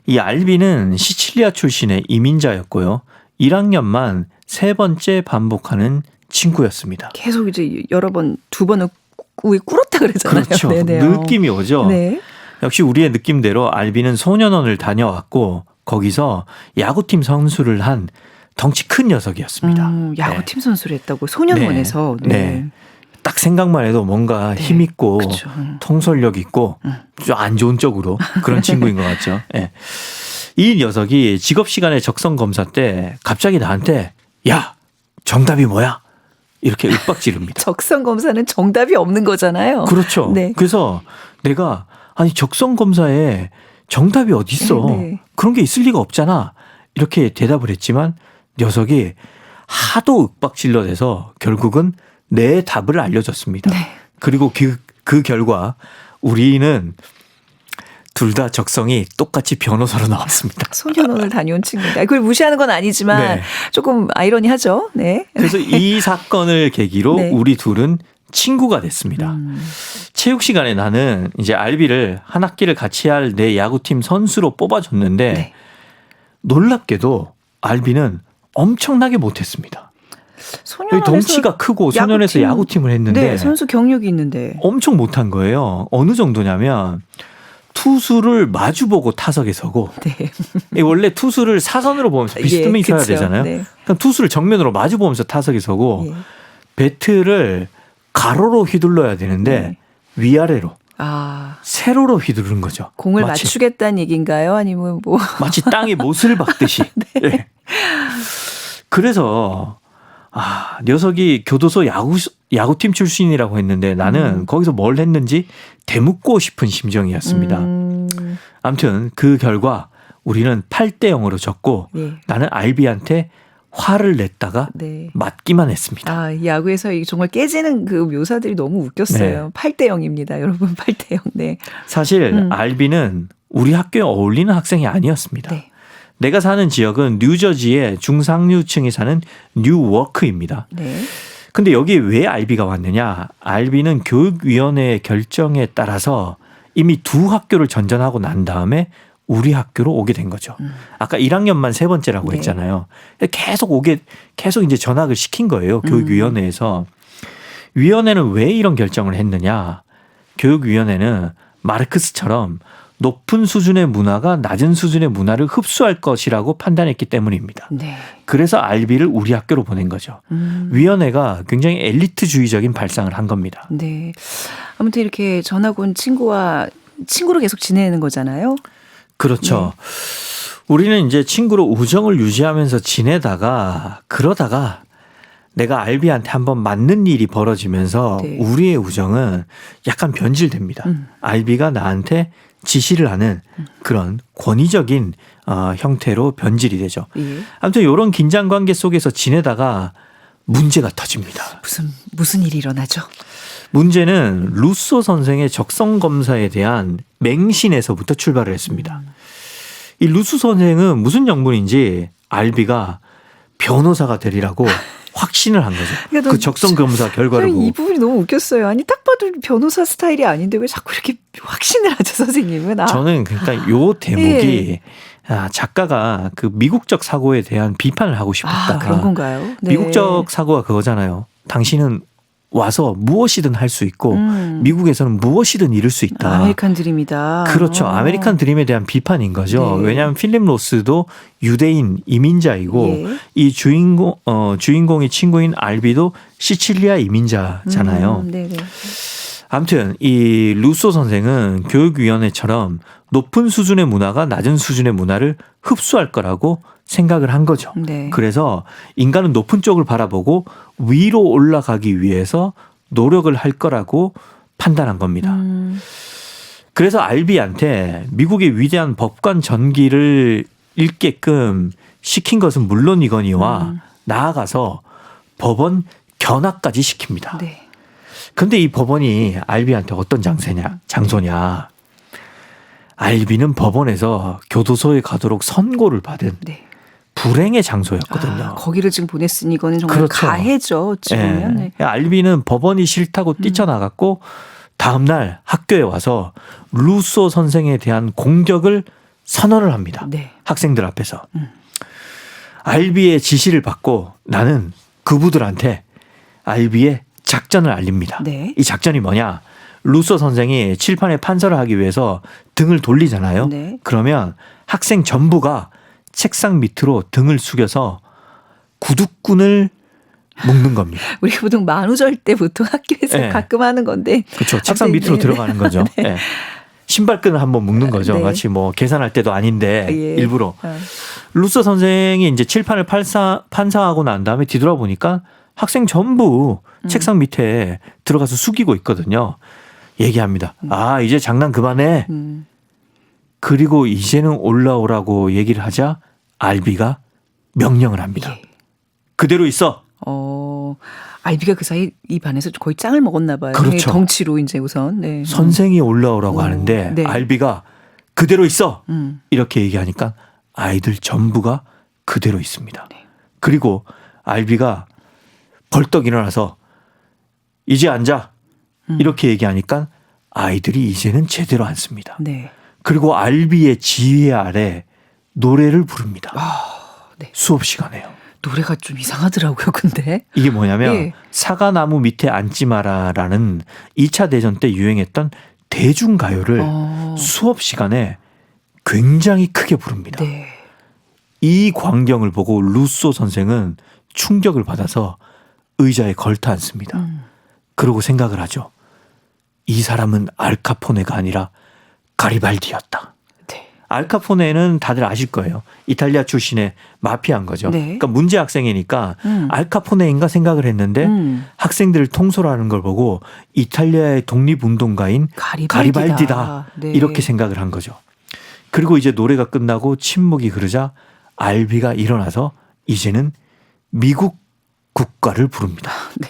이 알비는 시칠리아 출신의 이민자였고요. 1학년만 3번째 반복하는 친구였습니다. 계속 이제 여러 번, 2번은 꿇었다 그러잖아요. 그렇죠. 네네요. 느낌이 오죠. 네. 역시 우리의 느낌대로 알비는 소년원을 다녀왔고 거기서 야구팀 선수를 한 덩치 큰 녀석이었습니다. 야구팀 선수를 했다고 소년원에서. 네. 딱 생각만 해도 뭔가 힘 있고 그쵸. 통솔력 있고 좀 안 좋은 쪽으로 그런 친구인 것 같죠. 네. 이 녀석이 직업 시간에 적성 검사 때 갑자기 나한테 야 정답이 뭐야? 이렇게 윽박지릅니다. 적성 검사는 정답이 없는 거잖아요. 그렇죠. 네. 그래서 내가 아니 적성 검사에 정답이 어디 있어? 네. 그런 게 있을 리가 없잖아. 이렇게 대답을 했지만 녀석이 하도 윽박질러대서 결국은 내 답을 알려줬습니다. 네. 그리고 그 결과 우리는 둘 다 적성이 똑같이 변호사로 나왔습니다. 소년원을 다녀온 친구입니다. 그걸 무시하는 건 아니지만 네. 조금 아이러니하죠. 네. 그래서 이 사건을 계기로 네. 우리 둘은 친구가 됐습니다. 체육 시간에 나는 이제 알비를 한 학기를 같이 할 내 야구팀 선수로 뽑아줬는데 네. 놀랍게도 알비는 엄청나게 못했습니다. 소년원에서 덩치가 크고 소년에서 야구팀을 했는데 네, 선수 경력이 있는데. 엄청 못한 거예요. 어느 정도냐면 투수를 마주보고 타석에 서고 네. 원래 투수를 사선으로 보면서 비스듬히 서야 그쵸. 되잖아요. 네. 그럼 투수를 정면으로 마주보면서 타석에 서고 예. 배트를 가로로 휘둘러야 되는데 네. 위아래로 아, 세로로 휘두르는 거죠. 공을 마치, 맞추겠다는 얘기인가요? 아니면 뭐. 마치 땅에 못을 박듯이. 네. 그래서 녀석이 교도소 야구팀 출신이라고 했는데 나는 거기서 뭘 했는지 되묻고 싶은 심정이었습니다. 아무튼 그 결과 우리는 8대 0으로 졌고 예. 나는 알비한테 화를 냈다가 네. 맞기만 했습니다. 아, 이 야구에서 이 정말 깨지는 그 묘사들이 너무 웃겼어요. 네. 8대 0입니다. 여러분 8대 0. 네. 사실 알비는 우리 학교에 어울리는 학생이 아니었습니다. 네. 내가 사는 지역은 뉴저지의 중상류층이 사는 뉴워크입니다. 네. 근데 여기 왜 알비가 왔느냐? 알비는 교육위원회의 결정에 따라서 이미 두 학교를 전전하고 난 다음에 우리 학교로 오게 된 거죠. 아까 1학년만 세 번째라고 네. 했잖아요. 계속 이제 전학을 시킨 거예요. 교육위원회에서. 위원회는 왜 이런 결정을 했느냐? 교육위원회는 마르크스처럼 높은 수준의 문화가 낮은 수준의 문화를 흡수할 것이라고 판단했기 때문입니다. 네. 그래서 알비를 우리 학교로 보낸 거죠. 위원회가 굉장히 엘리트주의적인 발상을 한 겁니다. 네. 아무튼 이렇게 전학 온 친구로 계속 지내는 거잖아요. 그렇죠. 우리는 이제 친구로 우정을 유지하면서 지내다가 그러다가 내가 알비한테 한번 맞는 일이 벌어지면서 네. 우리의 우정은 약간 변질됩니다. 알비가 나한테 지시를 하는 그런 권위적인 형태로 변질이 되죠. 예. 아무튼 이런 긴장 관계 속에서 지내다가 문제가 터집니다. 무슨 일이 일어나죠? 문제는 루소 선생의 적성 검사에 대한 맹신에서부터 출발을 했습니다. 이 루소 선생은 무슨 영문인지 알비가 변호사가 되리라고 확신을 한 거죠. 그러니까 그 적성 검사 결과를 보고. 이 부분이 너무 웃겼어요. 아니 딱 봐도 변호사 스타일이 아닌데 왜 자꾸 이렇게 확신을 하죠, 선생님은? 저는 그러니까 요 대목이 작가가 그 미국적 사고에 대한 비판을 하고 싶었다. 그런 건가요? 네. 미국적 사고가 그거잖아요. 당신은 와서 무엇이든 할 수 있고 미국에서는 무엇이든 이룰 수 있다. 아메리칸 드림이다. 그렇죠. 아메리칸 드림에 대한 비판인 거죠. 네. 왜냐하면 필립 로스도 유대인 이민자이고 예. 이 주인공의 친구인 알비도 시칠리아 이민자잖아요. 네네. 아무튼 이 루소 선생은 교육위원회처럼 높은 수준의 문화가 낮은 수준의 문화를 흡수할 거라고 생각을 한 거죠. 네. 그래서 인간은 높은 쪽을 바라보고 위로 올라가기 위해서 노력을 할 거라고 판단한 겁니다. 그래서 알비한테 미국의 위대한 법관 전기를 읽게끔 시킨 것은 물론이거니와 나아가서 법원 견학까지 시킵니다. 네. 근데 이 법원이 알비한테 어떤 장소냐. 알비는 법원에서 교도소에 가도록 선고를 받은 네. 불행의 장소였거든요. 거기를 지금 보냈으니 이거는 정말 그렇죠. 가해죠. 어찌 보면. 네. 알비는 법원이 싫다고 뛰쳐나갔고 다음날 학교에 와서 루소 선생에 대한 공격을 선언을 합니다. 네. 학생들 앞에서. 알비의 지시를 받고 나는 그부들한테 알비의 작전을 알립니다. 네. 이 작전이 뭐냐. 루소 선생이 칠판에 판서를 하기 위해서 등을 돌리잖아요. 네. 그러면 학생 전부가 책상 밑으로 등을 숙여서 구두끈을 묶는 겁니다. 우리가 보통 만우절 때 보통 학교에서 네. 가끔 하는 건데. 그렇죠. 책상 아무튼, 밑으로 네. 들어가는 거죠. 네. 네. 신발끈을 한번 묶는 거죠. 네. 마치 뭐 계산할 때도 아닌데 예. 일부러. 루소 선생이 이제 칠판을 판사하고 난 다음에 뒤돌아보니까 학생 전부 책상 밑에 들어가서 숙이고 있거든요. 얘기합니다. 아, 이제 장난 그만해. 그리고 이제는 올라오라고 얘기를 하자 알비가 명령을 합니다. 예. 그대로 있어. 알비가 그 사이 이 반에서 거의 짱을 먹었나 봐요. 그렇죠. 네, 덩치로 이제 우선. 네. 선생이 올라오라고 하는데 네. 알비가 그대로 있어. 음. 이렇게 얘기하니까 아이들 전부가 그대로 있습니다. 네. 그리고 알비가 벌떡 일어나서 이제 앉아. 이렇게 얘기하니까 아이들이 이제는 제대로 앉습니다. 네. 그리고 알비의 지휘 아래 노래를 부릅니다. 네. 수업 시간에요. 노래가 좀 이상하더라고요. 근데. 이게 뭐냐면 예. 사과나무 밑에 앉지 마라라는 2차 대전 때 유행했던 대중가요를 수업 시간에 굉장히 크게 부릅니다. 네. 이 광경을 보고 루소 선생은 충격을 받아서 의자에 걸터 앉습니다. 그러고 생각을 하죠. 이 사람은 알카포네가 아니라 가리발디였다. 네. 알카포네는 다들 아실 거예요. 이탈리아 출신의 마피아인 거죠. 네. 그러니까 문제 학생이니까 알카포네인가 생각을 했는데 학생들을 통솔하는 걸 보고 이탈리아의 독립운동가인 가리발디다. 네. 이렇게 생각을 한 거죠. 그리고 이제 노래가 끝나고 침묵이 흐르자 알비가 일어나서 이제는 미국 국가를 부릅니다. 네.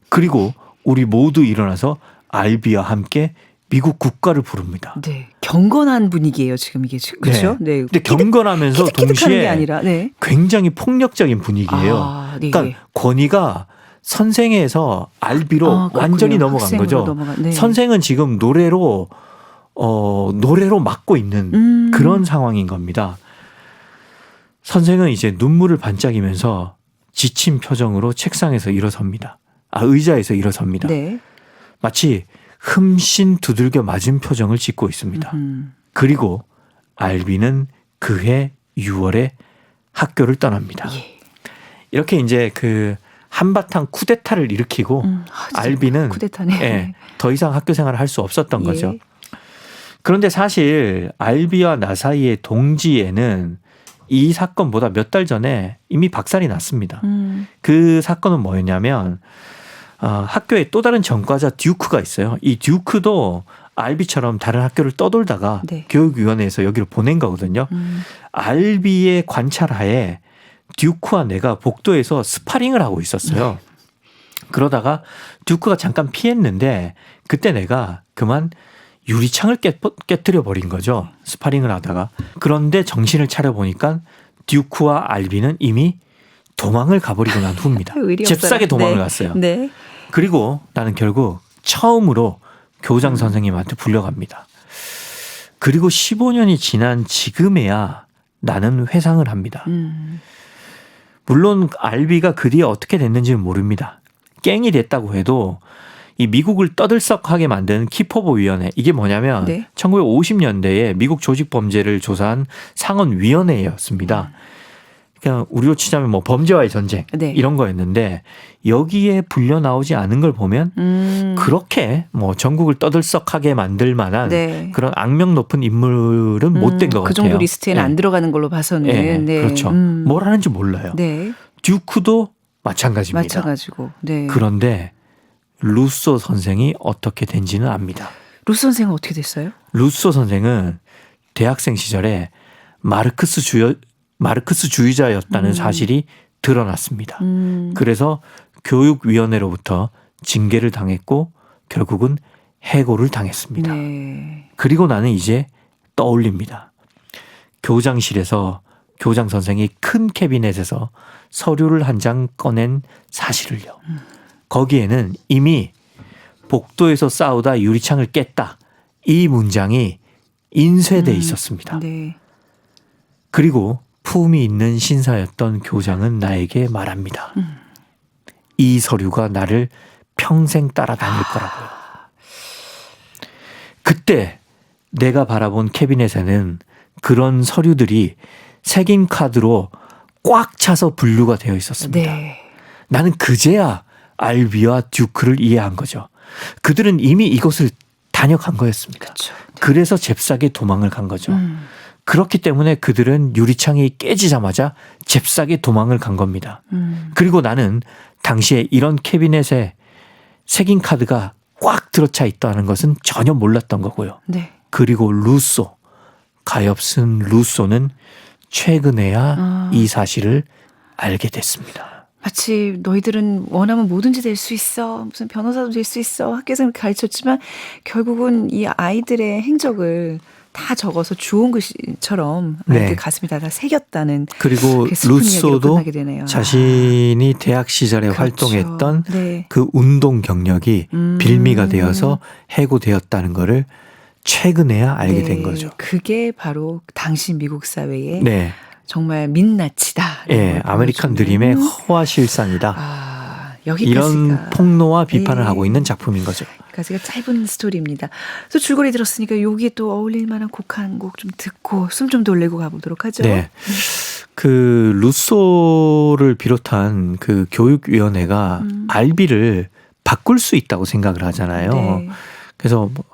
그리고 우리 모두 일어나서 알비와 함께 미국 국가를 부릅니다. 네. 경건한 분위기예요, 지금 이게. 그렇죠? 네. 근데 경건하면서 키득키득한 게 동시에 아니라, 네. 굉장히 폭력적인 분위기예요. 네. 그러니까 권위가 선생에서 알비로 완전히 넘어간 거죠. 네. 선생은 지금 노래로 막고 있는 그런 상황인 겁니다. 선생은 이제 눈물을 반짝이면서 지친 표정으로 책상에서 일어섭니다. 의자에서 일어섭니다. 네. 마치 흠씬 두들겨 맞은 표정을 짓고 있습니다. 그리고 알비는 그해 6월에 학교를 떠납니다. 예. 이렇게 이제 그 한바탕 쿠데타를 일으키고 알비는 쿠데타네. 예, 더 이상 학교 생활을 할 수 없었던 예. 거죠. 그런데 사실 알비와 나 사이의 동지에는 이 사건보다 몇 달 전에 이미 박살이 났습니다. 그 사건은 뭐였냐면 학교에 또 다른 전과자 듀크가 있어요. 이 듀크도 알비처럼 다른 학교를 떠돌다가 네. 교육위원회에서 여기로 보낸 거거든요. 알비의 관찰하에 듀크와 내가 복도에서 스파링을 하고 있었어요. 그러다가 듀크가 잠깐 피했는데 그때 내가 그만 유리창을 깨뜨려 버린 거죠. 스파링을 하다가. 그런데 정신을 차려보니까 듀크와 알비는 이미 도망을 가버리고 난 후입니다. 잽싸게 도망을 갔어요. 네. 그리고 나는 결국 처음으로 교장 선생님한테 불려갑니다. 그리고 15년이 지난 지금에야 나는 회상을 합니다. 물론 알비가 그 뒤에 어떻게 됐는지는 모릅니다. 깽이 됐다고 해도 이 미국을 떠들썩하게 만든 키포보 위원회, 이게 뭐냐면 네. 1950년대에 미국 조직 범죄를 조사한 상원위원회였습니다. 그냥 우리로 치자면 뭐 범죄와의 전쟁 네. 이런 거였는데 여기에 불려 나오지 않은 걸 보면 그렇게 뭐 전국을 떠들썩하게 만들 만한 네. 그런 악명 높은 인물은 못 된 것 같아요. 그 정도 리스트에는 네. 안 들어가는 걸로 봐서는. 네. 네. 그렇죠. 뭘 하는지 몰라요. 네. 듀크도 마찬가지입니다. 마찬가지고. 네. 그런데 루소 선생이 어떻게 된지는 압니다. 루스 선생은 어떻게 됐어요? 루소 선생은 대학생 시절에 마르크스주의자였다는 사실이 드러났습니다. 그래서 교육위원회로부터 징계를 당했고 결국은 해고를 당했습니다. 네. 그리고 나는 이제 떠올립니다. 교장실에서 교장 선생이 큰 캐비넷에서 서류를 한 장 꺼낸 사실을요. 거기에는 이미 복도에서 싸우다 유리창을 깼다. 이 문장이 인쇄돼 있었습니다. 네. 그리고 품이 있는 신사였던 교장은 나에게 말합니다. 이 서류가 나를 평생 따라다닐 거라고요. 그때 내가 바라본 캐비넷에는 그런 서류들이 색인 카드로 꽉 차서 분류가 되어 있었습니다. 네. 나는 그제야 알비와 듀크를 이해한 거죠. 그들은 이미 이곳을 단역한 거였습니다. 그렇죠. 그래서 잽싸게 도망을 간 거죠. 그렇기 때문에 그들은 유리창이 깨지자마자 잽싸게 도망을 간 겁니다. 그리고 나는 당시에 이런 캐비넷에 새긴 카드가 꽉 들어차 있다는 것은 전혀 몰랐던 거고요. 네. 그리고 루소, 가엾은 루소는 최근에야 이 사실을 알게 됐습니다. 마치 너희들은 원하면 뭐든지 될 수 있어. 무슨 변호사도 될 수 있어. 학교에서 그렇게 가르쳤지만 결국은 이 아이들의 행적을 다 적어서 주온 글씨처럼 아이들 네. 가슴에다 다 새겼다는 그리고 그 슬픈 이야기로 루소도 끝나게 되네요. 자신이 대학 시절에 그렇죠. 활동했던 네. 그 운동 경력이 빌미가 되어서 해고되었다는 거를 최근에야 알게 네. 된 거죠. 그게 바로 당시 미국 사회의 네. 정말 민낯이다. 예, 아메리칸 드림의 허와 실상이다. 여기까지가 이런 폭로와 비판을 네. 하고 있는 작품인 거죠. 여기까지가 짧은 스토리입니다. 또 줄거리 들었으니까 여기에 또 어울릴 만한 곡 한 곡 좀 듣고 숨 좀 돌리고 가보도록 하죠. 네. 그 루소를 비롯한 그 교육위원회가 알비를 바꿀 수 있다고 생각을 하잖아요. 네. 그래서 뭐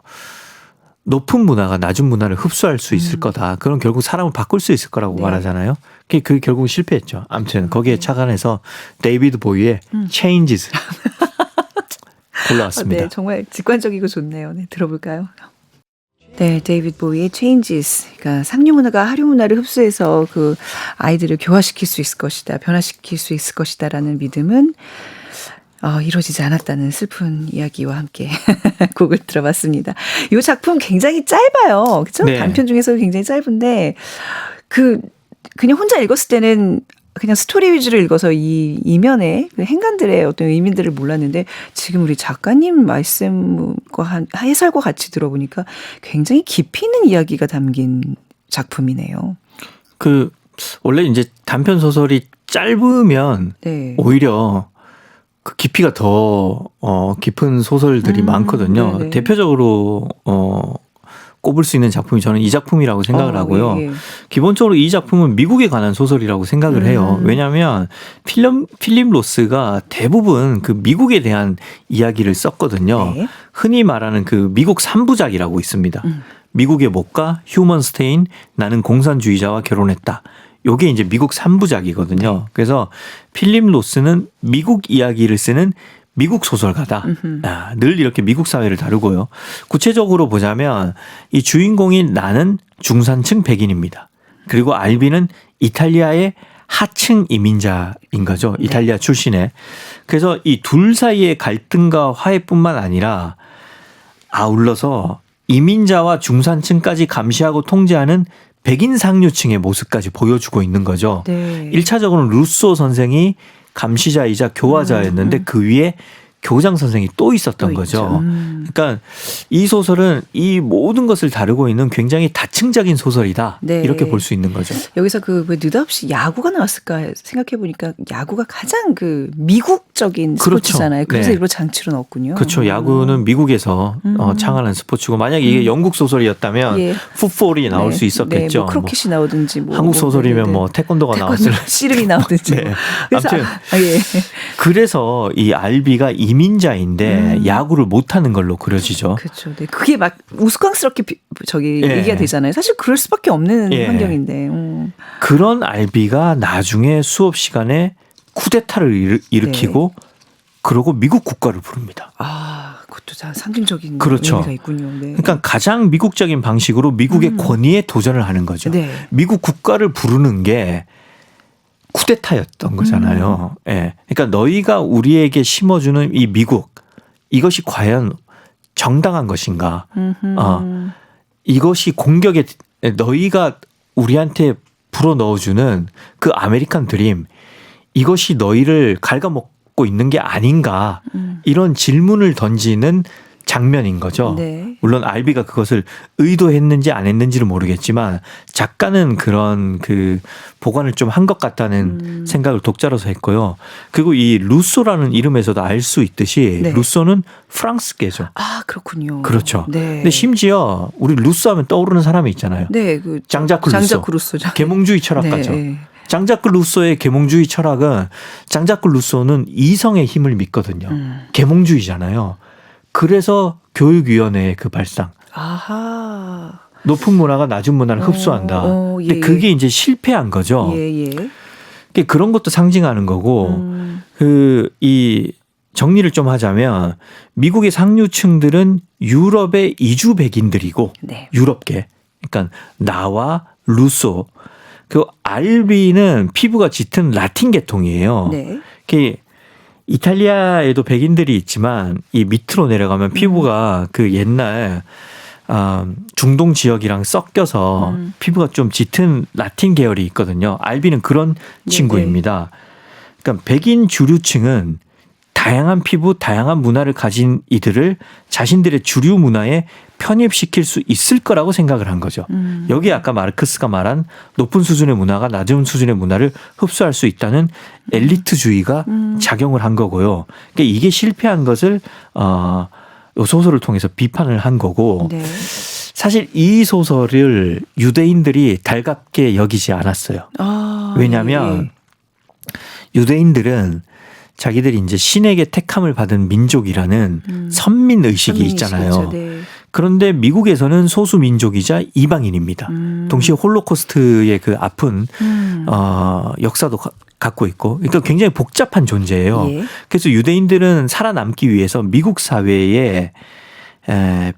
높은 문화가 낮은 문화를 흡수할 수 있을 거다. 그럼 결국 사람을 바꿀 수 있을 거라고 네. 말하잖아요. 그게 결국 실패했죠. 아무튼 거기에 착안해서 데이비드 보이의 Changes 골라왔습니다. 네, 정말 직관적이고 좋네요. 네, 들어볼까요? 네, 데이비드 보이의 Changes. 그러니까 상류 문화가 하류 문화를 흡수해서 그 아이들을 교화시킬 수 있을 것이다, 변화시킬 수 있을 것이다라는 믿음은 이루어지지 않았다는 슬픈 이야기와 함께 곡을 들어봤습니다. 이 작품 굉장히 짧아요. 그렇죠? 네. 단편 중에서 굉장히 짧은데 그냥 혼자 읽었을 때는 그냥 스토리 위주로 읽어서 이 이면에 그 행간들의 어떤 의미들을 몰랐는데 지금 우리 작가님 말씀과 해설과 같이 들어보니까 굉장히 깊이 있는 이야기가 담긴 작품이네요. 그 원래 이제 단편 소설이 짧으면 네. 오히려 그 깊이가 더 깊은 소설들이 많거든요. 네네. 대표적으로 꼽을 수 있는 작품이 저는 이 작품이라고 생각을 하고요. 예, 예. 기본적으로 이 작품은 미국에 관한 소설이라고 생각을 해요. 왜냐하면 필립 로스가 대부분 그 미국에 대한 이야기를 썼거든요. 네. 흔히 말하는 그 미국 3부작이라고 있습니다. 미국의 목가, 휴먼 스테인, 나는 공산주의자와 결혼했다. 요게 이제 미국 3부작이거든요. 그래서 필립 로스는 미국 이야기를 쓰는 미국 소설가다. 늘 이렇게 미국 사회를 다루고요. 구체적으로 보자면 이 주인공인 나는 중산층 백인입니다. 그리고 알비는 이탈리아의 하층 이민자인 거죠. 이탈리아 출신의. 그래서 이 둘 사이의 갈등과 화해뿐만 아니라 아울러서 이민자와 중산층까지 감시하고 통제하는 백인 상류층의 모습까지 보여주고 있는 거죠. 네. 1차적으로는 루소 선생이 감시자이자 교화자였는데 그 위에 교장 선생이 또 있었던 또 거죠. 있죠. 그러니까 이 소설은 이 모든 것을 다루고 있는 굉장히 다층적인 소설이다. 네. 이렇게 볼 수 있는 거죠. 여기서 왜 느닷없이 야구가 나왔을까 생각해 보니까 야구가 가장 그 미국적인 그렇죠. 스포츠잖아요. 그래서 네. 일부러 장치로 넣었군요. 그렇죠. 야구는 미국에서 창안한 스포츠고 만약에 이게 영국 소설이었다면 예. 풋볼이 나올 네. 수 있었겠죠. 네, 뭐 크로켓이 나오든지 뭐 한국 소설이면 네. 뭐 태권도가 나왔을 씨름이 나오든지. 네. 뭐. 그래서 아무튼 예. 그래서 이 알비가 이민자인데 야구를 못하는 걸로 그려지죠. 그렇죠. 네. 그게 막 우스꽝스럽게 예. 얘기가 되잖아요. 사실 그럴 수밖에 없는 예. 환경인데. 그런 알비가 나중에 수업 시간에 쿠데타를 일으키고 그러고 미국 국가를 부릅니다. 그것도 다 상징적인 그렇죠. 의미가 있군요. 네. 그러니까 가장 미국적인 방식으로 미국의 권위에 도전을 하는 거죠. 네. 미국 국가를 부르는 게 쿠데타였던 거잖아요. 예. 그러니까 너희가 우리에게 심어주는 이 미국, 이것이 과연 정당한 것인가? 이것이 공격에 너희가 우리한테 불어 넣어주는 그 아메리칸 드림, 이것이 너희를 갉아먹고 있는 게 아닌가? 이런 질문을 던지는 장면인 거죠. 네. 물론 알비가 그것을 의도했는지 안 했는지를 모르겠지만 작가는 그런 그 보관을 좀 한 것 같다는 생각을 독자로서 했고요. 그리고 이 루소라는 이름에서도 알 수 있듯이 네. 루소는 프랑스계죠. 그렇군요. 그렇죠. 네. 근데 심지어 우리 루소 하면 떠오르는 사람이 있잖아요. 네, 그 장자크 루소. 장자크 루소죠. 계몽주의 철학가죠. 네. 장자크 루소의 계몽주의 철학은 장자크 루소는 이성의 힘을 믿거든요. 계몽주의잖아요. 그래서 교육위원회의 그 발상. 아하. 높은 문화가 낮은 문화를 흡수한다. 근데 예. 그게 이제 실패한 거죠. 예, 예. 그러니까 그런 것도 상징하는 거고 이 정리를 좀 하자면 미국의 상류층들은 유럽의 이주 백인들이고 네. 유럽계. 그러니까 나와 루소. 그 알비는 피부가 짙은 라틴 계통이에요. 네. 이탈리아에도 백인들이 있지만 이 밑으로 내려가면 피부가 그 옛날 중동 지역이랑 섞여서 피부가 좀 짙은 라틴 계열이 있거든요. 알비는 그런 친구입니다. 그러니까 백인 주류층은 다양한 피부, 다양한 문화를 가진 이들을 자신들의 주류 문화에 편입시킬 수 있을 거라고 생각을 한 거죠. 여기에 아까 마르크스가 말한 높은 수준의 문화가 낮은 수준의 문화를 흡수할 수 있다는 엘리트주의가 작용을 한 거고요. 그러니까 이게 실패한 것을 이 소설을 통해서 비판을 한 거고 네. 사실 이 소설을 유대인들이 달갑게 여기지 않았어요. 왜냐하면 유대인들은 자기들이 이제 신에게 택함을 받은 민족이라는 선민 의식이 있잖아요. 네. 그런데 미국에서는 소수 민족이자 이방인입니다. 동시에 홀로코스트의 그 아픈 역사도 갖고 있고, 그러니까 굉장히 복잡한 존재예요. 예. 그래서 유대인들은 살아남기 위해서 미국 사회에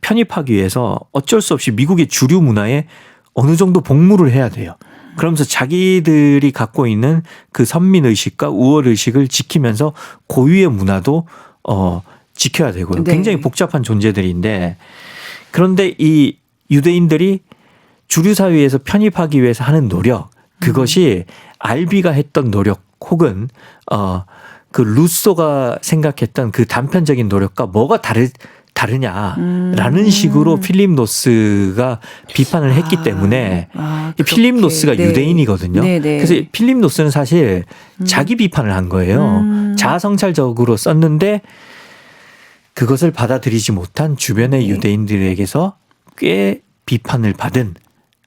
편입하기 위해서 어쩔 수 없이 미국의 주류 문화에 어느 정도 복무를 해야 돼요. 그러면서 자기들이 갖고 있는 그 선민의식과 우월의식을 지키면서 고유의 문화도 지켜야 되고요. 네. 굉장히 복잡한 존재들인데 그런데 이 유대인들이 주류 사회에서 편입하기 위해서 하는 노력 그것이 알비가 했던 노력 혹은 그 루소가 생각했던 그 단편적인 노력과 뭐가 다르냐라는 식으로 필립 노스가 비판을 했기 때문에 필립 노스가 네. 유대인이거든요. 네, 네. 그래서 필립 노스는 사실 자기 비판을 한 거예요. 자아성찰적으로 썼는데 그것을 받아들이지 못한 주변의 유대인들에게서 꽤 비판을 받은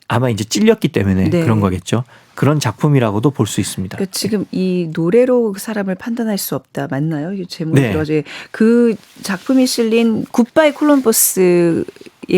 아마 이제 찔렸기 때문에 네. 그런 거겠죠. 그런 작품이라고도 볼 수 있습니다. 그러니까 지금 이 노래로 그 사람을 판단할 수 없다 맞나요? 이 제목이 네. 들어가지고 그 작품이 실린 굿바이 콜럼버스에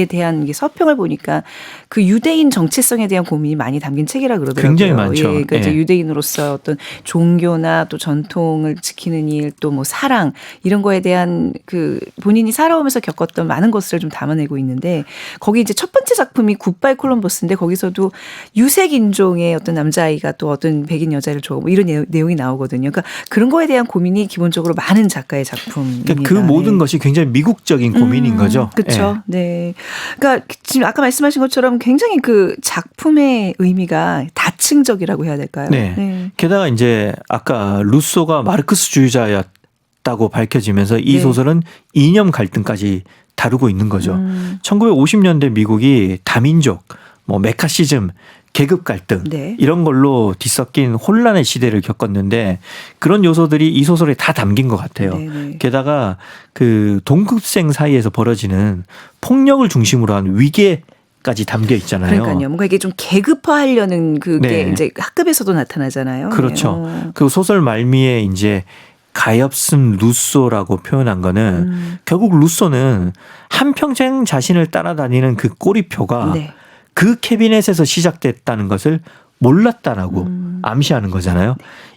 대한 이게 서평을 보니까 그 유대인 정체성에 대한 고민이 많이 담긴 책이라 그러더라고요. 굉장히 많죠. 예, 그러니까 이제 예. 유대인으로서 어떤 종교나 또 전통을 지키는 일, 또 뭐 사랑 이런 거에 대한 그 본인이 살아오면서 겪었던 많은 것을 좀 담아내고 있는데 거기 이제 첫 번째 작품이 굿바이 콜럼버스인데 거기서도 유색 인종의 어떤 남자아이가 또 어떤 백인 여자를 좋아하고 뭐 이런 내용이 나오거든요. 그러니까 그런 거에 대한 고민이 기본적으로 많은 작가의 작품입니다. 그러니까 그 모든 것이 굉장히 미국적인 고민인 거죠. 그렇죠. 예. 네. 그러니까 지금 아까 말씀하신 것처럼 굉장히 그 작품의 의미가 다층적이라고 해야 될까요? 네. 게다가 이제 아까 루소가 마르크스주의자였다고 밝혀지면서 이 네. 소설은 이념 갈등까지 다루고 있는 거죠. 1950년대 미국이 다민족, 뭐 메카시즘, 계급 갈등 네. 이런 걸로 뒤섞인 혼란의 시대를 겪었는데 그런 요소들이 이 소설에 다 담긴 것 같아요. 네네. 게다가 그 동급생 사이에서 벌어지는 폭력을 중심으로 한 위계까지 담겨 있잖아요. 그러니까요. 뭔가 이게 좀 계급화하려는 그게 네. 이제 학급에서도 나타나잖아요. 그렇죠. 네. 그 소설 말미에 이제 가엾은 루소라고 표현한 거는 결국 루소는 한평생 자신을 따라다니는 그 꼬리표가 네. 그 캐비넷에서 시작됐다는 것을 몰랐다라고 암시하는 거잖아요.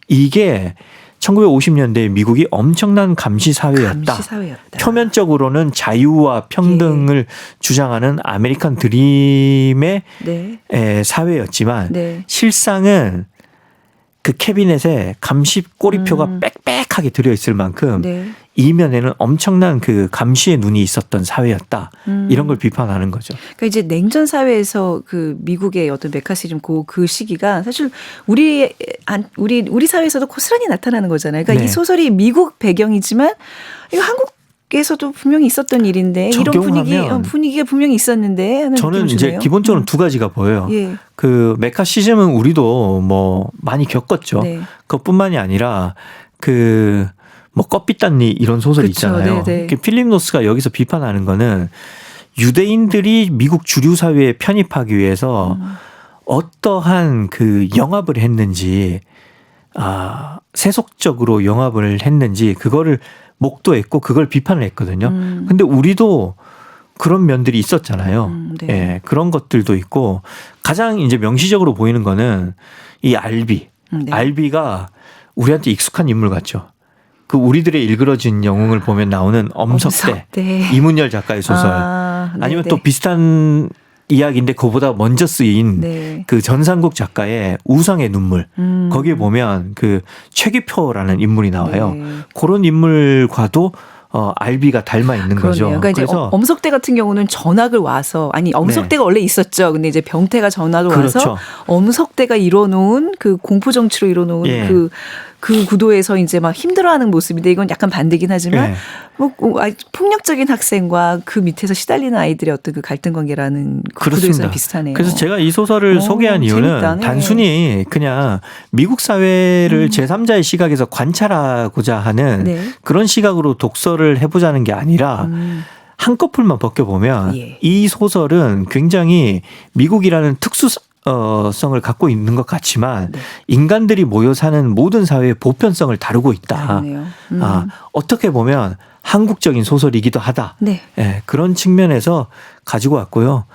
이게 1950년대 미국이 엄청난 감시 사회였다. 감시 사회였다. 표면적으로는 자유와 평등을 주장하는 아메리칸 드림의 네. 사회였지만 네. 실상은 그 캐비넷에 감시 꼬리표가 빽빽하게 들어있을 만큼 네. 이면에는 엄청난 그 감시의 눈이 있었던 사회였다. 이런 걸 비판하는 거죠. 그러니까 이제 냉전 사회에서 그 미국의 어떤 메카시즘 그 시기가 사실 우리 사회에서도 고스란히 나타나는 거잖아요. 그러니까 네. 이 소설이 미국 배경이지만 이거 한국에서도 분명히 있었던 일인데 이런 적용하면 분위기가 분명히 있었는데 하는 저는 느낌이 이제 드네요. 기본적으로 두 가지가 보여요. 예. 그 메카시즘은 우리도 뭐 많이 겪었죠. 네. 그것뿐만이 아니라 그 뭐 껍빛단니 이런 소설이 그쵸. 있잖아요. 네네. 필립 노스가 여기서 비판하는 거는 유대인들이 미국 주류 사회에 편입하기 위해서 어떠한 그 영합을 했는지 세속적으로 영합을 했는지 그거를 목도했고 그걸 비판을 했거든요. 근데 우리도 그런 면들이 있었잖아요. 네. 예, 그런 것들도 있고 가장 이제 명시적으로 보이는 거는 이 알비. 네. 알비가 우리한테 익숙한 인물 같죠. 그 우리들의 일그러진 영웅을 보면 나오는 엄석대, 네. 이문열 작가의 소설. 아니면 또 비슷한 이야기인데 그보다 먼저 쓰인 네. 그 전상국 작가의 우상의 눈물. 거기에 보면 그 최기표라는 인물이 나와요. 네. 그런 인물과도 알비가 닮아 있는 그러네요. 거죠. 그러니까 이제 그래서 엄석대 같은 경우는 전학을 와서 아니 엄석대가 원래 있었죠. 근데 이제 병태가 전학을 그렇죠. 와서 엄석대가 이뤄놓은 그 공포 정치로 이뤄놓은 예. 그 구도에서 이제 막 힘들어하는 모습인데 이건 약간 반대긴 하지만 예. 뭐 폭력적인 학생과 그 밑에서 시달리는 아이들의 어떤 그 갈등 관계라는 그 구도에서는 비슷하네요. 그래서 제가 이 소설을 소개한 이유는 재밌다. 네. 단순히 그냥 미국 사회를 제3자의 시각에서 관찰하고자 하는 네. 그런 시각으로 독서를 해보자는 게 아니라 한꺼풀만 벗겨보면 예. 이 소설은 굉장히 미국이라는 성을 갖고 있는 것 같지만 네. 인간들이 모여 사는 모든 사회의 보편성을 다루고 있다. 그러네요. 어떻게 보면 한국적인 소설이기도 하다. 네. 예, 그런 측면에서 가지고 왔고요.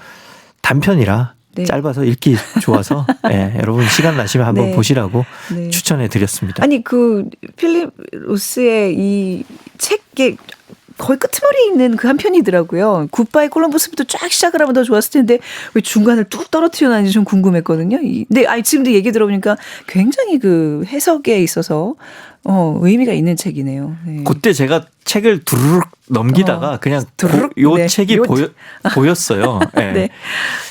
단편이라 네. 짧아서 읽기 좋아서 예, 여러분 시간 나시면 한번 네. 보시라고 네. 추천해 드렸습니다. 아니 그 필립 로스의 이 책에 거의 끄트머리에 있는 그 한 편이더라고요. 굿바이 콜럼버스부터 쫙 시작을 하면 더 좋았을 텐데 왜 중간을 뚝 떨어뜨려 놨는지 좀 궁금했거든요. 근데 지금도 얘기 들어보니까 굉장히 그 해석에 있어서 의미가 있는 책이네요. 네. 그때 제가 책을 두루룩 넘기다가 그냥 두루룩? 요 네. 책이 보였어요. 예. 네.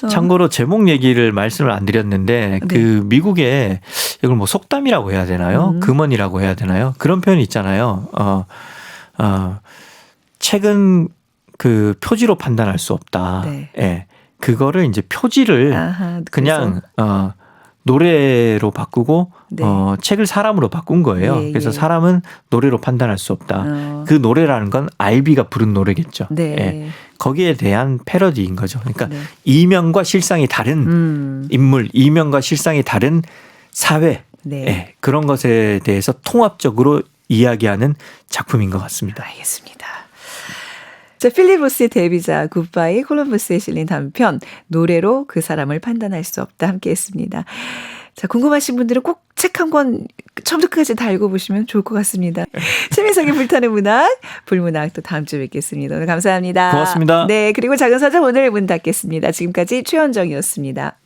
참고로 제목 얘기를 말씀을 안 드렸는데 네. 그 미국에 이걸 뭐 속담이라고 해야 되나요? 금언이라고 해야 되나요? 그런 표현이 있잖아요. 책은 그 표지로 판단할 수 없다. 네. 예. 그거를 이제 표지를 아하, 그냥 노래로 바꾸고 네. 책을 사람으로 바꾼 거예요. 예, 그래서 예. 사람은 노래로 판단할 수 없다. 그 그 노래라는 건 알비가 부른 노래겠죠. 네. 예. 거기에 대한 패러디인 거죠. 그러니까 네. 이면과 실상이 다른 인물, 이면과 실상이 다른 사회 네. 예. 그런 것에 대해서 통합적으로 이야기하는 작품인 것 같습니다. 알겠습니다. 자, 필립 로스의 데뷔작 굿바이 콜럼버스에 실린 단편 노래로 그 사람을 판단할 수 없다 함께했습니다. 자, 궁금하신 분들은 꼭 책 한 권 처음부터 끝까지 다 읽어보시면 좋을 것 같습니다. 최민석의 불타는 문학, 불문학 또 다음 주에 뵙겠습니다. 오늘 감사합니다. 고맙습니다. 네, 그리고 작은 서점 오늘 문 닫겠습니다. 지금까지 최현정이었습니다.